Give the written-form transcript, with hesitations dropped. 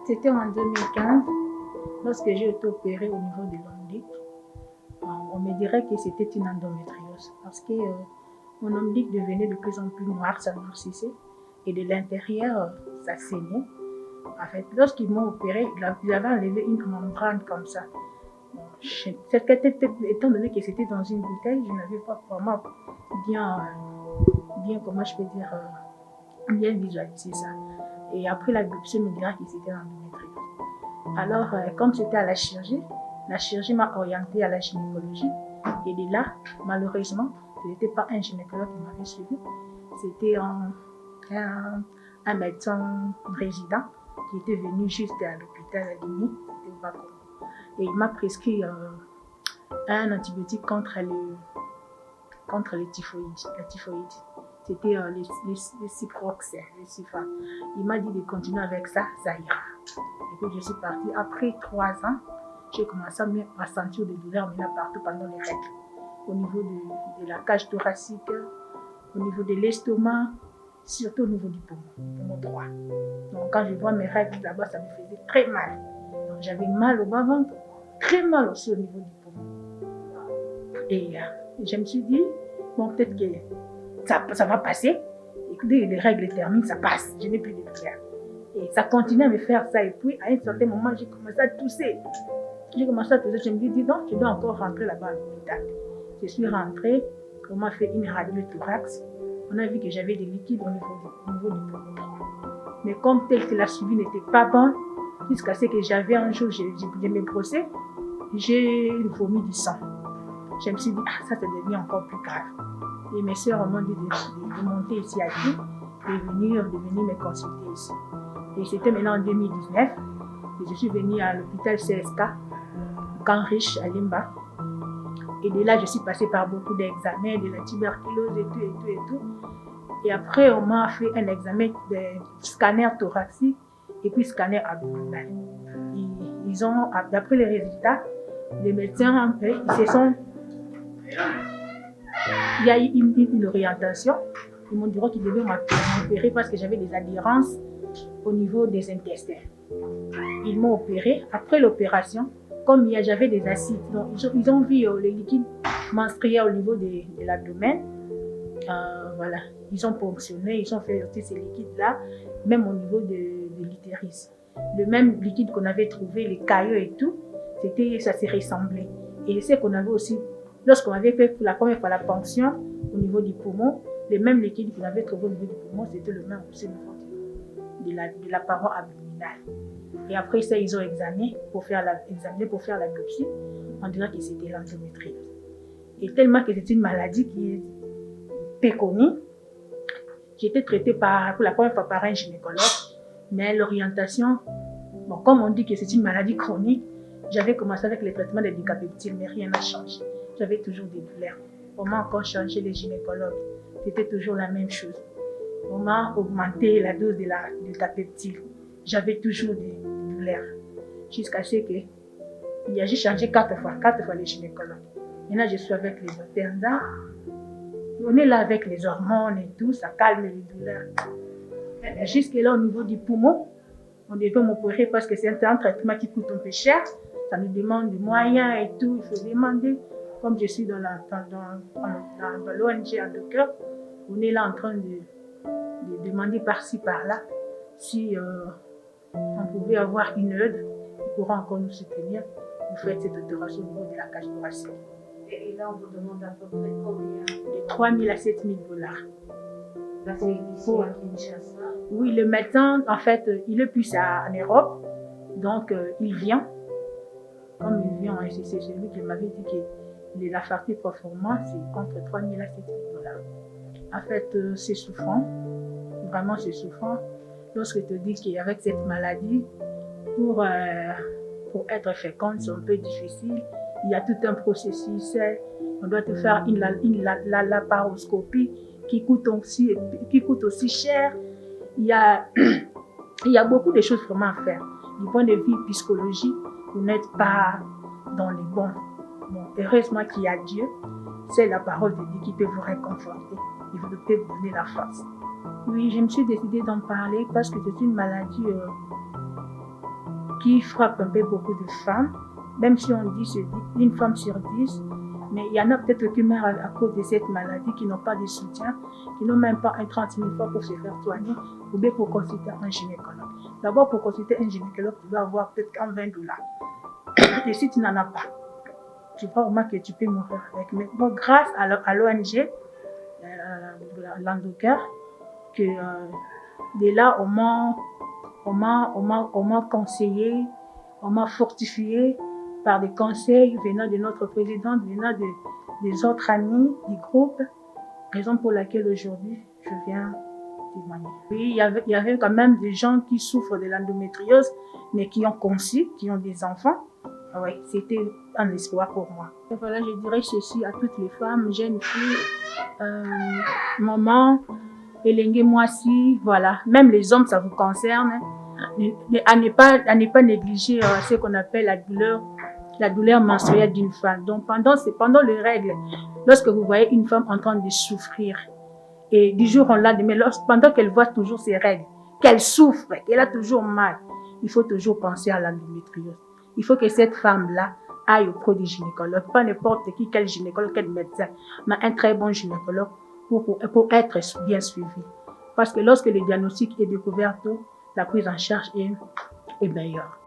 C'était en 2015, lorsque j'ai été opérée au niveau de l'ombilic. On me dirait que c'était une endométriose parce que mon ombilic devenait de plus en plus noir, ça noircissait. Et de l'intérieur, ça saignait. En fait, lorsqu'ils m'ont opéré, ils avaient enlevé une membrane comme ça. Bon, étant donné que c'était dans une bouteille, je n'avais pas vraiment bien comment je peux dire, bien visualisé ça. Et après la biopsie, on me dira que c'était l'endométriose. Alors, comme c'était à la chirurgie m'a orientée à la gynécologie. Et de là, malheureusement, ce n'était pas un gynécologue qui m'avait suivi, c'était un médecin résident qui était venu juste à l'hôpital à Guinée, c'était au Bakono. Et il m'a prescrit un antibiotique contre les typhoïdes, la typhoïde. C'était les ciproxel, les Cifa. Il m'a dit de continuer avec ça, ça ira. Et puis je suis partie. Après 3 ans, j'ai commencé à sentir des douleurs maintenant partout pendant les règles. Au niveau de la cage thoracique, au niveau de l'estomac, surtout au niveau du poumon droit. Donc quand je vois mes règles là-bas, ça me faisait très mal. Donc j'avais mal au bas-ventre, très mal aussi au niveau du poumon. Et je me suis dit, bon, peut-être que ça va passer. Et dès que les règles terminent, ça passe. Je n'ai plus de douleur. Et ça continue à me faire ça. Et puis, à un certain moment, j'ai commencé à tousser. Je me dis, non, je dois encore rentrer là-bas à l'hôpital. Je suis rentrée, on m'a fait une radio thorax. On a vu que j'avais des liquides au niveau du poumon droit. Mais comme tel que la suivi n'était pas bonne, jusqu'à ce que j'avais un jour, je me brossais, j'ai vomi du sang. Je me suis dit, ça devient encore plus grave. Et mes soeurs m'ont dit de monter ici à Guy et de venir me consulter ici. Et c'était maintenant en 2019. Et je suis venue à l'hôpital CSK, Camp Riche à Limba. Et de là, je suis passée par beaucoup d'examens, de la tuberculose et tout. Et après, on m'a fait un examen de scanner thoracique et puis scanner abdominal. Ils ont, d'après les résultats, les médecins, ils se sont... Il y a eu une orientation. Ils m'ont dit qu'ils devaient m'opérer parce que j'avais des adhérences au niveau des intestins. Ils m'ont opéré. Après l'opération, comme j'avais des acides, donc ils ont vu les liquides menstruels au niveau de l'abdomen. Voilà. Ils ont ponctionné, ils ont fait sortir ces liquides-là, même au niveau de l'utérus. Le même liquide qu'on avait trouvé, les caillots et tout, ça s'est ressemblé. Et je sais qu'on avait aussi, lorsqu'on avait fait pour la première fois la ponction au niveau du poumon, le même liquide qu'on avait trouvé au niveau du poumon, c'était le même aussi au niveau de la paroi abdominale. Et après ça, ils ont examiné pour faire la biopsie. On dirait que c'était l'endométriose. Et tellement que c'est une maladie qui est peu connue, j'ai été traitée pour la première fois par un gynécologue, mais l'orientation, bon, comme on dit que c'est une maladie chronique, j'avais commencé avec les traitements des dicapeptiles, mais rien n'a changé. J'avais toujours des douleurs. On m'a encore changé les gynécologues. C'était toujours la même chose. On m'a augmenté la dose de dicapeptile. J'avais toujours des douleurs. Jusqu'à ce que j'ai changé 4 fois les gynécologues. Maintenant, je suis avec les docteurs. On est là avec les hormones et tout, ça calme les douleurs. Jusque là, au niveau du poumon, on devait m'opérer parce que c'est un traitement qui coûte un peu cher. Ça nous demande des moyens et tout. Il faut demander, comme je suis dans l'ONG Endocoeur, on est là en train de demander par-ci, par-là, si on pouvait avoir une aide, ils pourront encore nous soutenir. Vous faites cette opération au niveau de la cage thoracique. Et là, on vous demande à peu près combien? De 3 000 à 7 000 dollars. Là, c'est ici à Kinshasa. Oui, le médecin, en fait, il est plus en Europe, donc il vient. Comme il vient, c'est celui qui m'avait dit que la partie performance, c'est entre 3 000 à 7 000 dollars. En fait, c'est souffrant, vraiment c'est souffrant. Lorsque tu dis qu'avec cette maladie, pour être féconde, c'est un peu difficile. Il y a tout un processus. On doit te faire la laparoscopie qui coûte aussi cher. Il y a beaucoup de choses vraiment à faire. Du point de vue psychologique, vous n'êtes pas dans les bons. Bon, heureusement qu'il y a Dieu. C'est la parole de Dieu qui peut vous réconforter. Il peut vous donner la force. Oui, je me suis décidée d'en parler parce que c'est une maladie qui frappe un peu beaucoup de femmes, même si on dit c'est une femme sur 10, mais il y en a peut-être qui meurent à cause de cette maladie, qui n'ont pas de soutien, qui n'ont même pas un 30 000 francs pour se faire soigner, ou bien pour consulter un gynécologue. D'abord, pour consulter un gynécologue, tu dois avoir peut-être $20. Et si tu n'en as pas, tu crois au moins que tu peux mourir avec. Mais bon, grâce à l'ONG, l'Endocare, que de là, on m'a conseillé, on m'a fortifié par des conseils venant de notre présidente, venant des autres amis du groupe, raison pour laquelle aujourd'hui je viens témoigner. Oui, il y avait quand même des gens qui souffrent de l'endométriose, mais qui ont conçu, qui ont des enfants. Oui, c'était un espoir pour moi. Et voilà, je dirais ceci à toutes les femmes, jeunes filles, maman, Elengue Mwasi, voilà. Même les hommes, ça vous concerne. À ne pas négliger ce qu'on appelle la douleur menstruelle d'une femme. Donc pendant les règles, lorsque vous voyez une femme en train de souffrir, et du jour au lendemain, pendant qu'elle voit toujours ses règles, qu'elle souffre, qu'elle a toujours mal, il faut toujours penser à l'endométriose. Il faut que cette femme-là aille auprès du gynécologue, pas n'importe qui, quel gynécologue, quel médecin, mais un très bon gynécologue pour être bien suivi. Parce que lorsque le diagnostic est découvert tôt, la prise en charge est meilleure.